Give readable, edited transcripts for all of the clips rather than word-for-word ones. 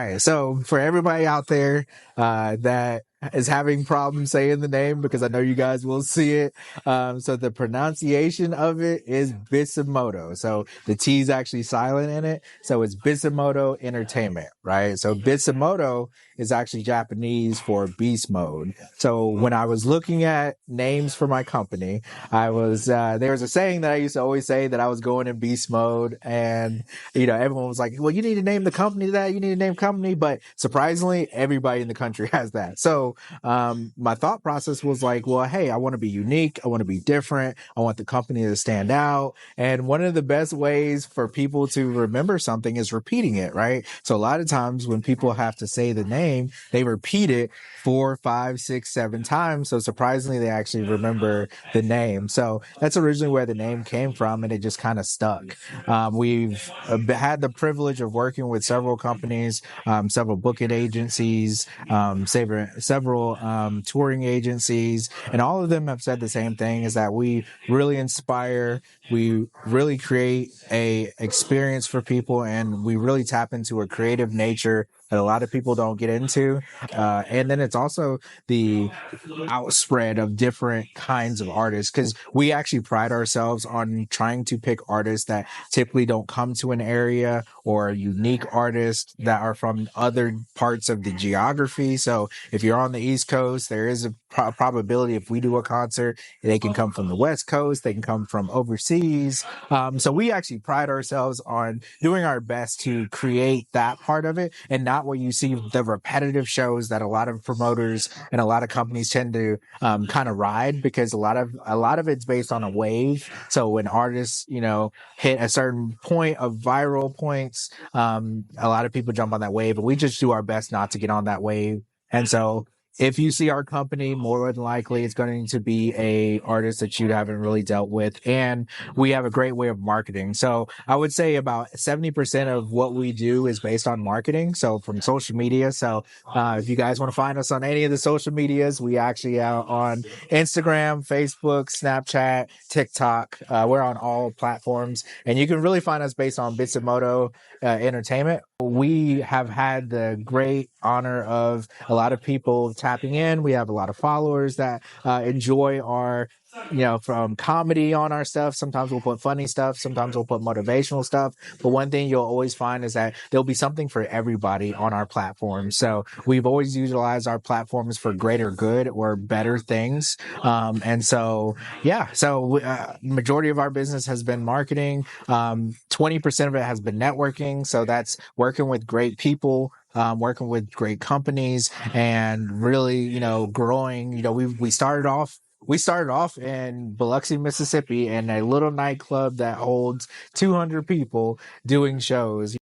right. So for everybody out there that is having problems saying the name, because I know you guys will see it. So the pronunciation of it is Bisutomodo. So the T is actually silent in it. So it's Bisutomodo Entertainment, right? So Bisutomodo is actually Japanese for beast mode. So when I was looking at names for my company, there was a saying that I used to always say that I was going in beast mode, and everyone was like, well, you need to name the company that, you need to name company. But surprisingly, everybody in the country has that. So my thought process was like, well, hey, I want to be unique. I want to be different. I want the company to stand out. And one of the best ways for people to remember something is repeating it, right? So a lot of times when people have to say the name, they repeat it 4, 5, 6, 7 times. So surprisingly, they actually remember the name. So that's originally where the name came from, and it just kind of stuck. We've had the privilege of working with several companies, several booking agencies, several touring agencies, and all of them have said the same thing: is that we really inspire, we really create a experience for people, and we really tap into a creative nature that a lot of people don't get into. And then it's also the outspread of different kinds of artists, because we actually pride ourselves on trying to pick artists that typically don't come to an area, or unique artists that are from other parts of the geography. So if you're on the East Coast, there is a probability if we do a concert, they can come from the West Coast, they can come from overseas. So we actually pride ourselves on doing our best to create that part of it, and not what you see the repetitive shows that a lot of promoters and a lot of companies tend to kind of ride, because a lot of it's based on a wave. So when artists hit a certain point of viral points, a lot of people jump on that wave, and we just do our best not to get on that wave. And so if you see our company, more than likely it's going to be a artist that you haven't really dealt with, and we have a great way of marketing. So I would say about 70% of what we do is based on marketing, so from social media. So if you guys want to find us on any of the social medias, we actually are on Instagram, Facebook, Snapchat, TikTok. We're on all platforms, and you can really find us based on Bisutomodo Entertainment. We have had the great honor of a lot of people tapping in. We have a lot of followers that enjoy our from comedy on our stuff. Sometimes we'll put funny stuff, sometimes we'll put motivational stuff, but one thing you'll always find is that there'll be something for everybody on our platform. So we've always utilized our platforms for greater good or better things. And so majority of our business has been marketing. 20% of it has been networking, so that's working with great people, working with great companies, and really growing. We started off in Biloxi, Mississippi, in a little nightclub that holds 200 people doing shows.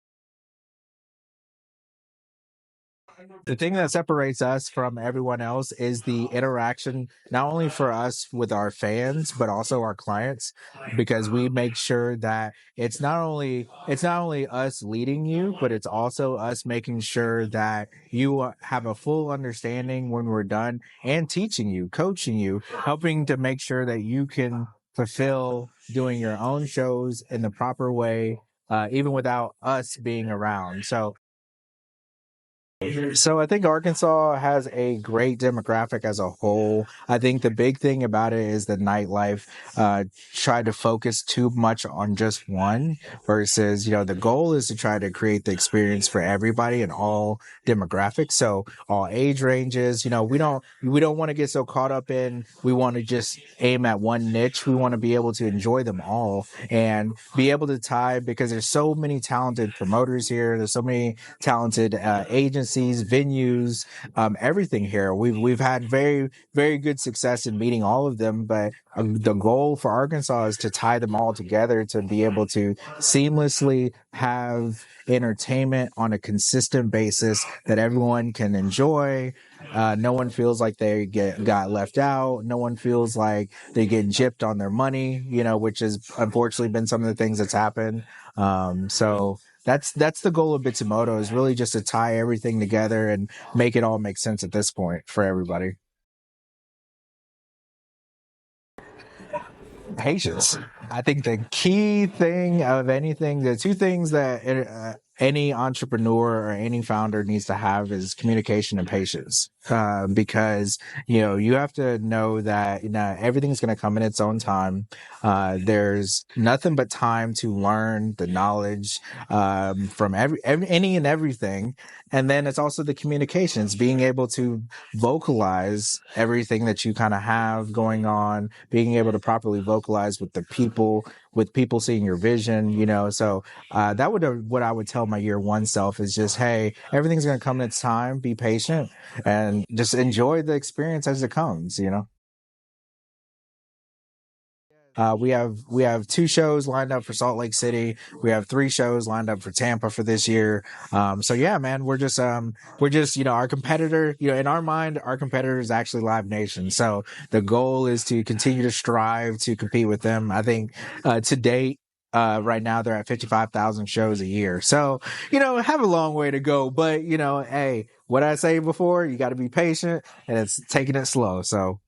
The thing that separates us from everyone else is the interaction, not only for us with our fans, but also our clients, because we make sure that it's not only us leading you, but it's also us making sure that you have a full understanding when we're done, and teaching you, coaching you, helping to make sure that you can fulfill doing your own shows in the proper way, even without us being around. So I think Arkansas has a great demographic as a whole. I think the big thing about it is the nightlife. Try to focus too much on just one, versus the goal is to try to create the experience for everybody in all demographics. So all age ranges. We don't want to get so caught up in, we want to just aim at one niche. We want to be able to enjoy them all and be able to tie, because there's so many talented promoters here. There's so many talented agencies, venues, everything here. We've had very, very good success in meeting all of them, but the goal for Arkansas is to tie them all together, to be able to seamlessly have entertainment on a consistent basis that everyone can enjoy. No one feels like they got left out. No one feels like they get gypped on their money, which has unfortunately been some of the things that's happened. So that's the goal of Bisutomodo, is really just to tie everything together and make it all make sense at this point for everybody. Patience. I think the key thing of anything, the two things that any entrepreneur or any founder needs to have is communication and patience. Because, you have to know that, everything's going to come in its own time. There's nothing but time to learn the knowledge, from any and everything. And then it's also the communications, being able to vocalize everything that you kind of have going on, being able to properly vocalize with people seeing your vision, so that would what I would tell my year one self is just, hey, everything's going to come in its time. Be patient and just enjoy the experience as it comes. We have two shows lined up for Salt Lake City. We have three shows lined up for Tampa for this year. So yeah, man, we're just our competitor. In our mind, our competitor is actually Live Nation. So the goal is to continue to strive to compete with them. I think to date. Right now they're at 55,000 shows a year. So, have a long way to go, but hey, what I say before, you got to be patient and it's taking it slow. So